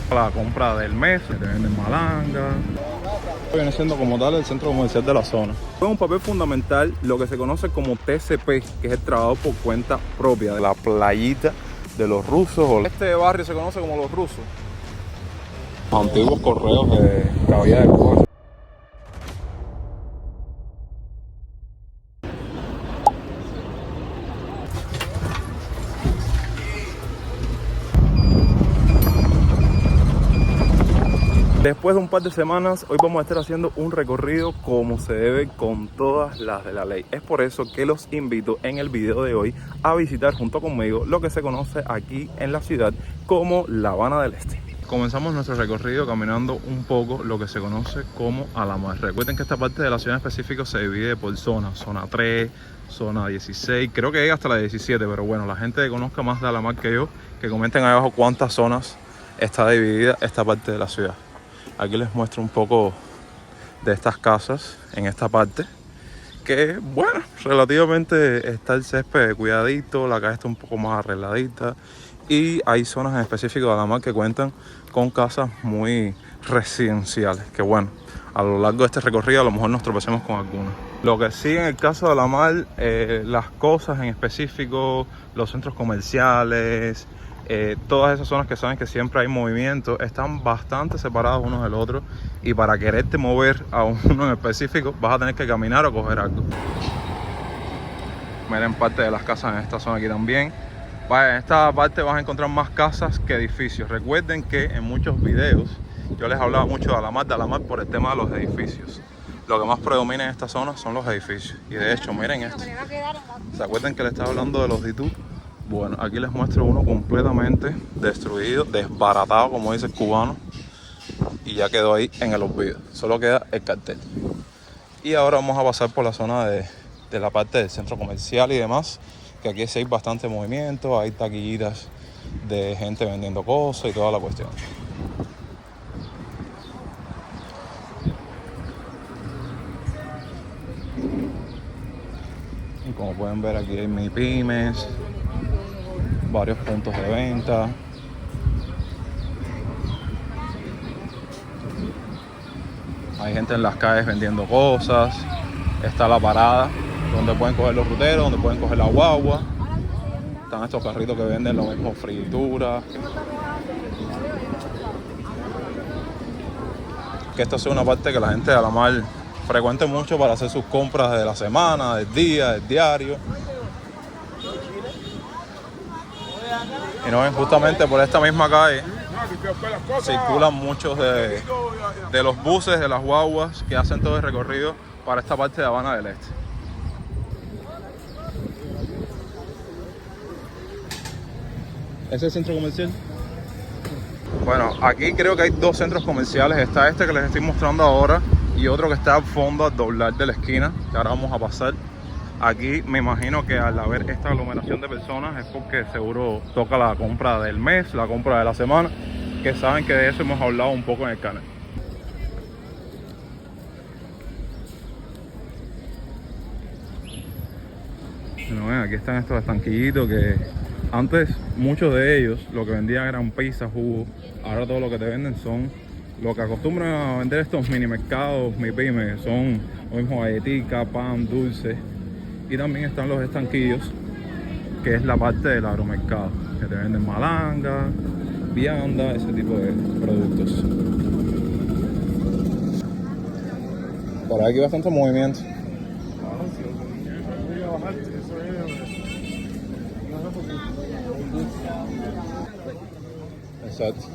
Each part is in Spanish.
La compra del mes, que te venden malanga. Viene siendo como tal el centro comercial de la zona. Juega un papel fundamental lo que se conoce como TCP, que es el trabajo por cuenta propia de la playita de los rusos. Este barrio se conoce como los rusos. Los antiguos correos de la vía de Cuba. Después de un par de semanas, hoy vamos a estar haciendo un recorrido como se debe con todas las de la ley. Es por eso que los invito en el video de hoy a visitar junto conmigo lo que se conoce aquí en la ciudad como La Habana del Este. Comenzamos nuestro recorrido caminando un poco lo que se conoce como Alamar. Recuerden que esta parte de la ciudad en específico se divide por zonas, zona 3, zona 16, creo que llega hasta la 17, pero bueno, la gente que conozca más de Alamar que yo, que comenten ahí abajo cuántas zonas está dividida esta parte de la ciudad. Aquí les muestro un poco de estas casas en esta parte, que bueno, relativamente está el césped cuidadito, la calle está un poco más arregladita y hay zonas en específico de Alamar que cuentan con casas muy residenciales, que bueno, a lo largo de este recorrido a lo mejor nos tropecemos con algunas. Lo que sí en el caso de Alamar, las cosas en específico, los centros comerciales, todas esas zonas que saben que siempre hay movimiento, están bastante separados unos del otro, y para quererte mover a uno en específico vas a tener que caminar o coger algo. Miren parte de las casas en esta zona aquí también. En esta parte vas a encontrar más casas que edificios. Recuerden que en muchos videos yo les hablaba mucho de Alamar por el tema de los edificios. Lo que más predomina en esta zona son los edificios. Y de hecho, miren esto. ¿Se acuerdan que les estaba hablando de los DITU? Bueno, aquí les muestro uno completamente destruido, desbaratado, como dice el cubano, y ya quedó ahí en el olvido. Solo queda el cartel. Y ahora vamos a pasar por la zona de la parte del centro comercial y demás, que aquí sí hay bastante movimiento, hay taquillitas de gente vendiendo cosas y toda la cuestión. Y como pueden ver, aquí hay mini pymes, varios puntos de venta. Hay gente en las calles vendiendo cosas. Está la parada donde pueden coger los ruteros, donde pueden coger la guagua. Están estos carritos que venden lo mismo, fritura. Que esto es una parte que la gente de Alamar frecuente mucho para hacer sus compras de la semana, del día, del diario. Y no ven, justamente por esta misma calle circulan muchos de los buses, de las guaguas que hacen todo el recorrido para esta parte de Habana del Este. ¿Ese es el centro comercial? Bueno, aquí creo que hay dos centros comerciales. Está este que les estoy mostrando ahora y otro que está al fondo, al doblar de la esquina, que ahora vamos a pasar. Aquí me imagino que al haber esta aglomeración de personas es porque seguro toca la compra del mes, la compra de la semana, que saben que de eso hemos hablado un poco en el canal. Bueno, ven, aquí están estos estanquillitos que antes muchos de ellos lo que vendían eran pizza, jugo. Ahora todo lo que te venden son lo que acostumbran a vender estos mini mercados, mi pyme, son lo mismo galletica, pan, dulce. Y también están los estanquillos, que es la parte del agromercado, que te venden malanga, vianda, ese tipo de productos. Por aquí hay bastante movimiento. Exacto.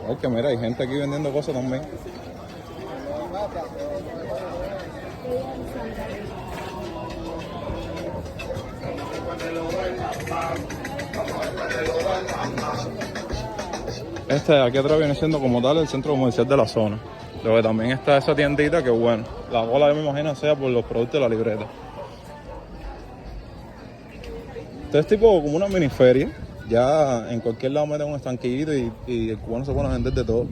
Ay, que mira, hay gente aquí vendiendo cosas también. Este de aquí atrás viene siendo como tal el centro comercial de la zona. Luego también está esa tiendita que bueno, la cola yo me imagino sea por los productos de la libreta. Esto es tipo como una mini feria. Ya en cualquier lado meten un estanquillito y el cubano se pone a vender de todo.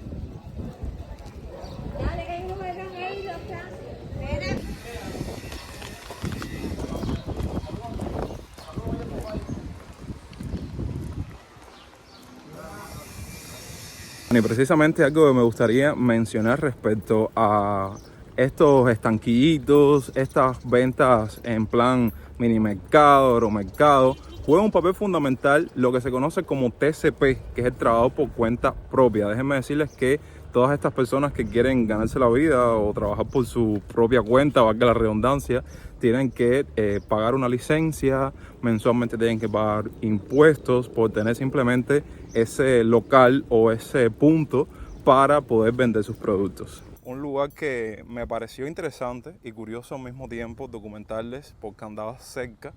Y precisamente algo que me gustaría mencionar respecto a estos estanquillitos, estas ventas en plan mini mercado, agromercado, juega un papel fundamental lo que se conoce como TCP, que es el trabajo por cuenta propia. Déjenme decirles que todas estas personas que quieren ganarse la vida o trabajar por su propia cuenta, valga la redundancia, tienen que pagar una licencia, mensualmente tienen que pagar impuestos por tener simplemente ese local o ese punto para poder vender sus productos. Un lugar que me pareció interesante y curioso al mismo tiempo documentarles porque andaba cerca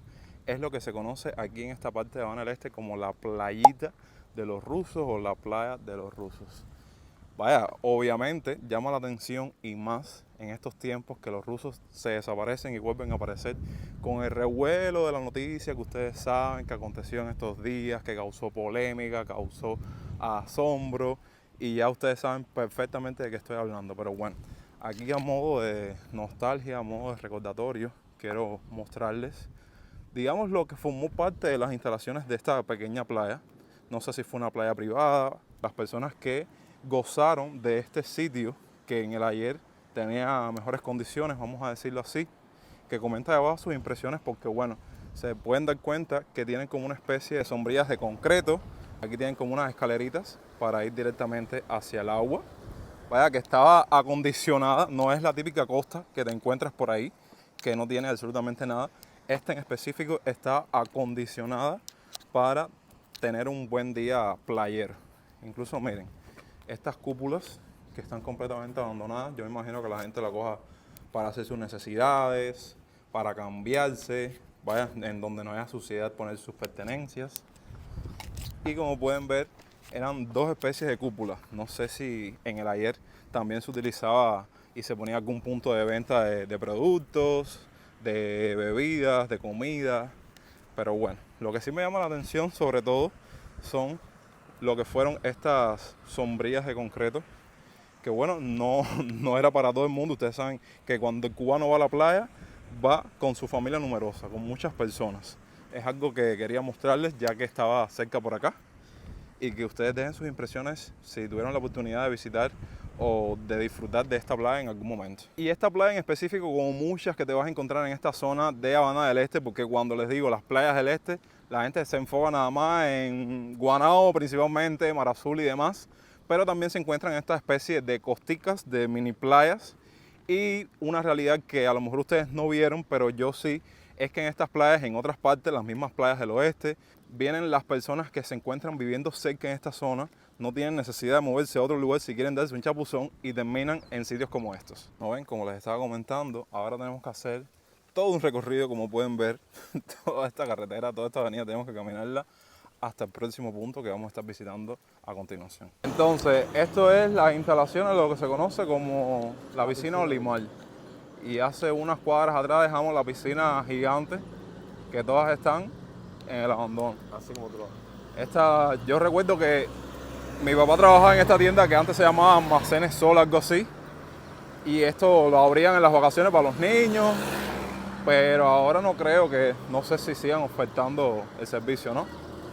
es lo que se conoce aquí en esta parte de Habana del Este como la playita de los rusos o la playa de los rusos. Vaya, obviamente llama la atención y más en estos tiempos que los rusos se desaparecen y vuelven a aparecer con el revuelo de la noticia que ustedes saben que aconteció en estos días, que causó polémica, causó asombro y ya ustedes saben perfectamente de qué estoy hablando. Pero bueno, aquí a modo de nostalgia, a modo de recordatorio, quiero mostrarles, digamos, lo que formó parte de las instalaciones de esta pequeña playa. No sé si fue una playa privada, las personas que gozaron de este sitio que en el ayer tenía mejores condiciones, vamos a decirlo así, que comenta de abajo sus impresiones porque bueno, se pueden dar cuenta que tienen como una especie de sombrillas de concreto, aquí tienen como unas escaleritas para ir directamente hacia el agua, vaya que estaba acondicionada, no es la típica costa que te encuentras por ahí, que no tiene absolutamente nada, esta en específico está acondicionada para tener un buen día playero, incluso miren, estas cúpulas que están completamente abandonadas, yo me imagino que la gente la coja para hacer sus necesidades, para cambiarse, vaya, en donde no haya suciedad poner sus pertenencias. Y como pueden ver, eran dos especies de cúpulas. No sé si en el ayer también se utilizaba y se ponía algún punto de venta de productos, de bebidas, de comida. Pero bueno, lo que sí me llama la atención sobre todo son lo que fueron estas sombrillas de concreto, que bueno, no era para todo el mundo. Ustedes saben que cuando el cubano va a la playa, va con su familia numerosa, con muchas personas. Es algo que quería mostrarles ya que estaba cerca por acá y que ustedes dejen sus impresiones si tuvieron la oportunidad de visitar o de disfrutar de esta playa en algún momento. Y esta playa en específico, como muchas que te vas a encontrar en esta zona de Habana del Este, porque cuando les digo las playas del Este, la gente se enfoca nada más en Guanao principalmente, Mar Azul y demás, pero también se encuentran estas especies de costicas, de mini playas, y una realidad que a lo mejor ustedes no vieron, pero yo sí, es que en estas playas, en otras partes, las mismas playas del oeste, vienen las personas que se encuentran viviendo cerca en esta zona, no tienen necesidad de moverse a otro lugar si quieren darse un chapuzón y terminan en sitios como estos. ¿No ven? Como les estaba comentando, ahora tenemos que hacer todo un recorrido, como pueden ver, toda esta carretera, toda esta avenida tenemos que caminarla hasta el próximo punto que vamos a estar visitando a continuación. Entonces, esto es las instalaciones de lo que se conoce como la piscina Olimar. Y hace unas cuadras atrás dejamos la piscina gigante, que todas están en el abandono. Así como tú lo ves. Yo recuerdo que mi papá trabajaba en esta tienda que antes se llamaba Almacenes Sol, algo así. Y esto lo abrían en las vacaciones para los niños. Pero ahora no creo no sé si sigan ofertando el servicio, ¿no?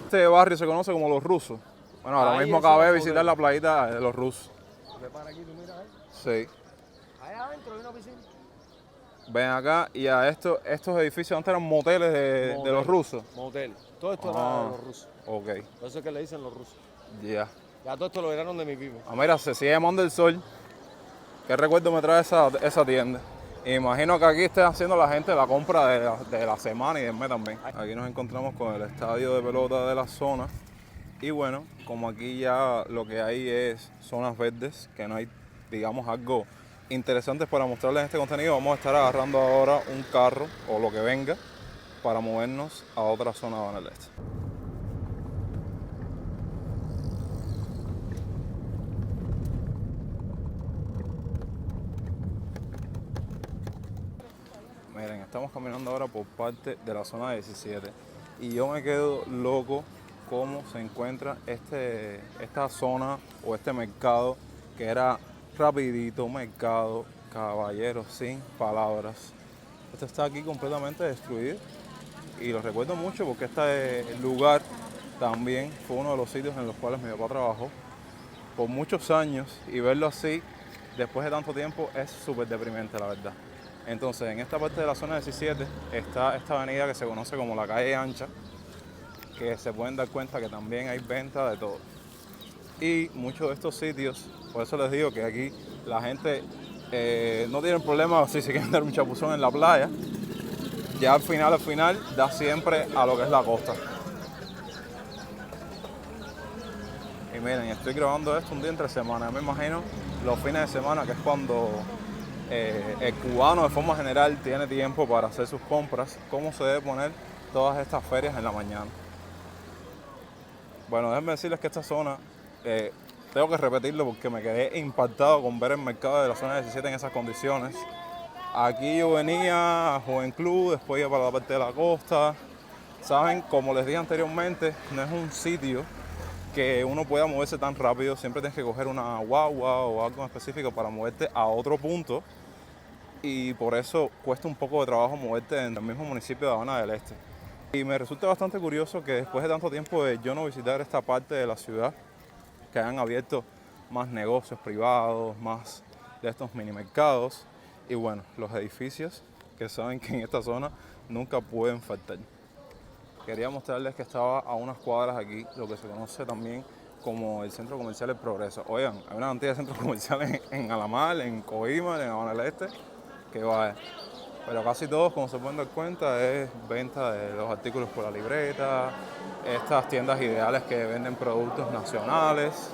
Este barrio se conoce como Los Rusos. Bueno, ahora mismo acabé de visitar la playita de Los Rusos. Ve para aquí, tú miras ahí. Sí. Allá adentro hay una piscina. Ven acá y a estos edificios antes eran moteles de los rusos. Motel. Todo esto era de los rusos. Ok, Por eso es que le dicen los rusos. ya. Ya todo esto lo heredaron de mi primo. Ah, mira, se sigue llamando El Sol. ¿Qué recuerdo me trae esa tienda? Y imagino que aquí estén haciendo la gente la compra de la semana y del mes también. Aquí nos encontramos con el estadio de pelota de la zona. Y bueno, como aquí ya lo que hay es zonas verdes, que no hay, digamos, algo interesante para mostrarles en este contenido, vamos a estar agarrando ahora un carro o lo que venga para movernos a otra zona de Habana del Este. Miren, estamos caminando ahora por parte de la zona 17 y yo me quedo loco cómo se encuentra esta zona o este mercado que era rapidito, mercado, caballeros, sin palabras. Esto está aquí completamente destruido y lo recuerdo mucho porque este lugar también fue uno de los sitios en los cuales mi papá trabajó por muchos años y verlo así después de tanto tiempo es súper deprimente, la verdad. Entonces, en esta parte de la zona 17 está esta avenida que se conoce como la calle ancha, que se pueden dar cuenta que también hay venta de todo. Y muchos de estos sitios, por eso les digo que aquí la gente no tiene problema si se quieren dar un chapuzón en la playa. Ya al final da siempre a lo que es la costa. Y miren, estoy grabando esto un día entre semana. Me imagino los fines de semana, que es cuando el cubano de forma general tiene tiempo para hacer sus compras, cómo se debe poner todas estas ferias en la mañana. Bueno, déjenme decirles que esta zona, tengo que repetirlo porque me quedé impactado con ver el mercado de la zona 17 en esas condiciones. Aquí yo venía a Joven Club, después iba para la parte de la costa. Saben, como les dije anteriormente, no es un sitio que uno pueda moverse tan rápido. Siempre tienes que coger una guagua o algo específico para moverte a otro punto. Y por eso cuesta un poco de trabajo moverte en el mismo municipio de Habana del Este. Y me resulta bastante curioso que después de tanto tiempo de yo no visitar esta parte de la ciudad, que hayan abierto más negocios privados, más de estos mini mercados y bueno, los edificios que saben que en esta zona nunca pueden faltar. Quería mostrarles que estaba a unas cuadras aquí, lo que se conoce también como el Centro Comercial El Progreso. Oigan, hay una cantidad de centros comerciales en Alamar, en Coíma, en Habana del Este, que va. Pero casi todos, como se pueden dar cuenta, es venta de los artículos por la libreta, estas tiendas ideales que venden productos nacionales.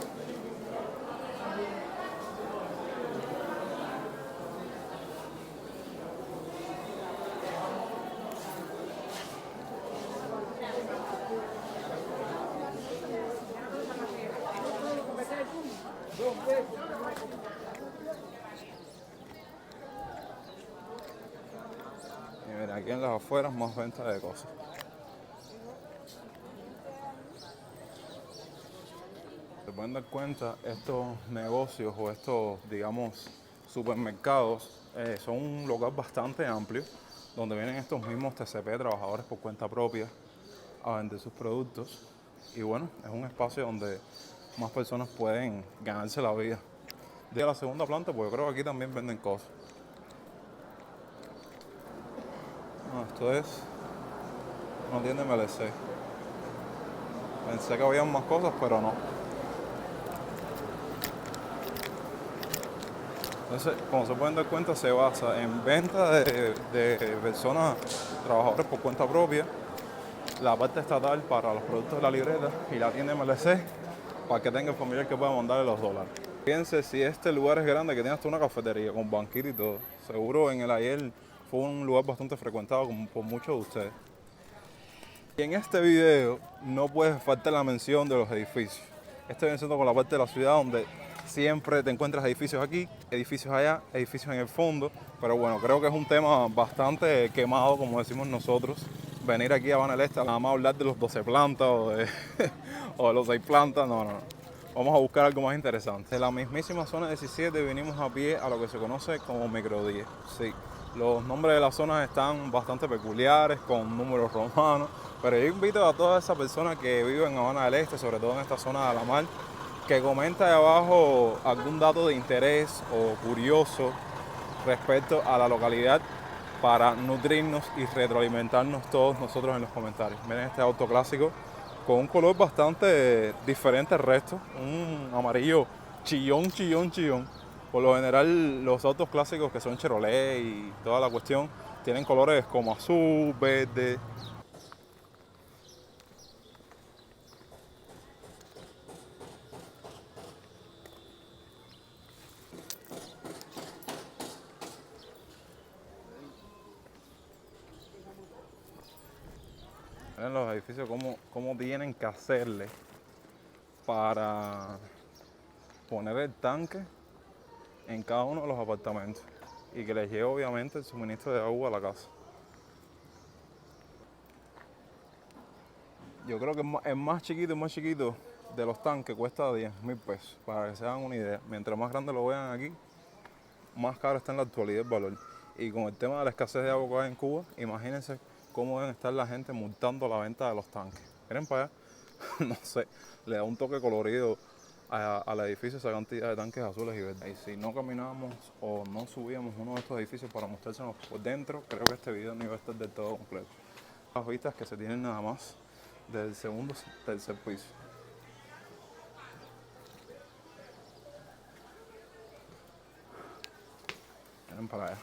Y mira, aquí en las afueras más venta de cosas. Se pueden dar cuenta, estos negocios o estos, digamos, supermercados son un local bastante amplio donde vienen estos mismos TCP, trabajadores por cuenta propia, a vender sus productos. Y bueno, es un espacio donde más personas pueden ganarse la vida. De la segunda planta, porque creo que aquí también venden cosas. No, esto es una tienda MLC. Pensé que había más cosas, pero no. Entonces, como se pueden dar cuenta, se basa en venta de personas, trabajadores por cuenta propia, la parte estatal para los productos de la libreta y la tienda MLC para que tenga el familiar que pueda mandarle los dólares. Fíjense, si este lugar es grande, que tiene hasta una cafetería con banquita y todo, seguro en el ayer fue un lugar bastante frecuentado por muchos de ustedes. Y en este video no puede faltar la mención de los edificios. Este viene siendo con la parte de la ciudad donde siempre te encuentras edificios aquí, edificios allá, edificios en el fondo. Pero bueno, creo que es un tema bastante quemado, como decimos nosotros. Venir aquí a Habana del Este, nada más hablar de los 12 plantas o de los 6 plantas, no. Vamos a buscar algo más interesante. De la mismísima zona 17 vinimos a pie a lo que se conoce como Micro 10. Sí, los nombres de las zonas están bastante peculiares, con números romanos. Pero yo invito a todas esas personas que viven en Habana del Este, sobre todo en esta zona de Alamar, que comenta ahí abajo algún dato de interés o curioso respecto a la localidad para nutrirnos y retroalimentarnos todos nosotros en los comentarios. Miren este auto clásico con un color bastante diferente al resto, un amarillo chillón. Por lo general los autos clásicos que son Chevrolet y toda la cuestión tienen colores como azul, verde. Miren los edificios cómo tienen que hacerle para poner el tanque en cada uno de los apartamentos y que les llegue obviamente el suministro de agua a la casa. Yo creo que el más chiquito de los tanques cuesta 10.000 pesos, para que se hagan una idea. Mientras más grande lo vean aquí, más caro está en la actualidad el valor. Y con el tema de la escasez de agua que hay en Cuba, imagínense cómo deben estar la gente multando la venta de los tanques. Miren para allá, no sé, le da un toque colorido al edificio esa cantidad de tanques azules y verdes. Y si no caminábamos o no subíamos uno de estos edificios para mostrárselos por dentro, creo que este video no iba a estar del todo completo. Las vistas que se tienen nada más del segundo, tercer piso. Miren para allá.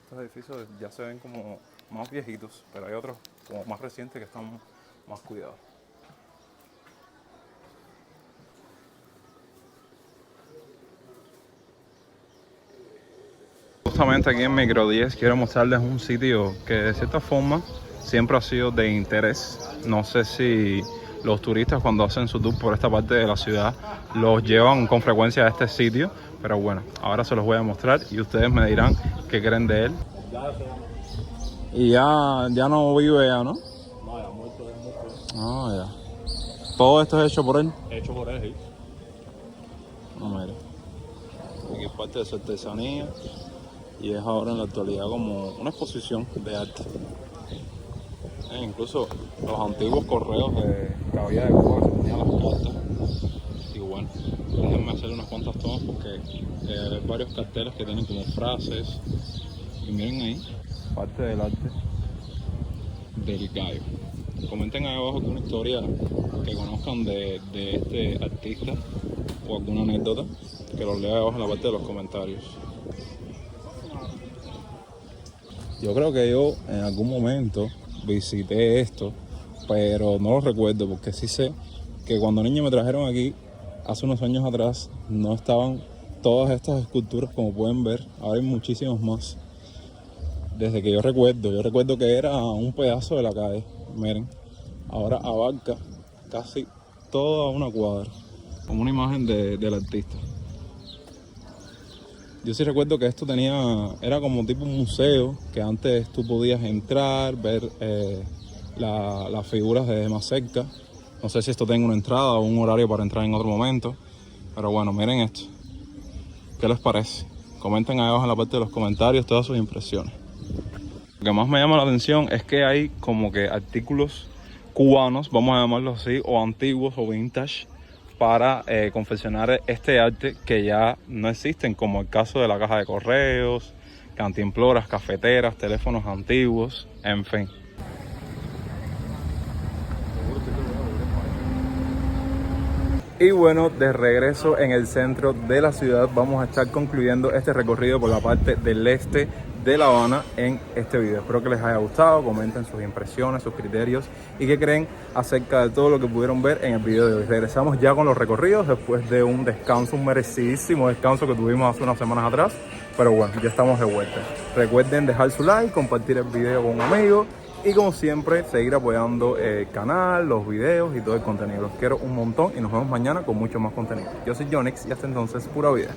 Estos edificios ya se ven como más viejitos, pero hay otros como más recientes que están más cuidados. Justamente aquí en Micro 10 quiero mostrarles un sitio que de cierta forma siempre ha sido de interés. No sé si los turistas cuando hacen su tour por esta parte de la ciudad los llevan con frecuencia a este sitio, pero bueno, ahora se los voy a mostrar y ustedes me dirán qué creen de él. Y ya no vive ya, ¿no? No, ya muerto, ya muerto. Ah, ya. ¿Todo esto es hecho por él? Hecho por él, sí. No, mira. Aquí es parte de su artesanía y es ahora en la actualidad como una exposición de arte. Incluso los antiguos correos que había de Cuba que tenían las cartas. Y bueno, déjenme hacer unas cuantas tomas porque hay varios carteles que tienen como frases. Y miren ahí, parte del arte del gallo. Comenten ahí abajo alguna historia que conozcan de este artista o alguna anécdota, que los lea abajo en la parte de los comentarios. Yo creo que yo en algún momento visité esto, pero no lo recuerdo porque sí sé que cuando niño me trajeron aquí, hace unos años atrás, no estaban todas estas esculturas como pueden ver. Ahora hay muchísimas más. Desde que yo recuerdo que era un pedazo de la calle. Miren, ahora abarca casi toda una cuadra, como una imagen del artista. Yo sí recuerdo que esto era como tipo un museo, que antes tú podías entrar, ver las figuras de más cerca. No sé si esto tenga una entrada o un horario para entrar en otro momento, pero bueno, miren esto. ¿Qué les parece? Comenten ahí abajo en la parte de los comentarios todas sus impresiones. Lo que más me llama la atención es que hay como que artículos cubanos, vamos a llamarlos así, o antiguos o vintage, para confeccionar este arte que ya no existen, como el caso de la caja de correos, cantimploras, cafeteras, teléfonos antiguos, en fin. Y bueno, de regreso en el centro de la ciudad, vamos a estar concluyendo este recorrido por la parte del este de La Habana en este video. Espero que les haya gustado, comenten sus impresiones, sus criterios y qué creen acerca de todo lo que pudieron ver en el video de hoy. Regresamos ya con los recorridos después de un descanso, un merecidísimo descanso que tuvimos hace unas semanas atrás, pero bueno, ya estamos de vuelta. Recuerden dejar su like, compartir el video con un amigo y como siempre seguir apoyando el canal, los videos y todo el contenido. Los quiero un montón y nos vemos mañana con mucho más contenido. Yo soy Jonix y hasta entonces, pura vida.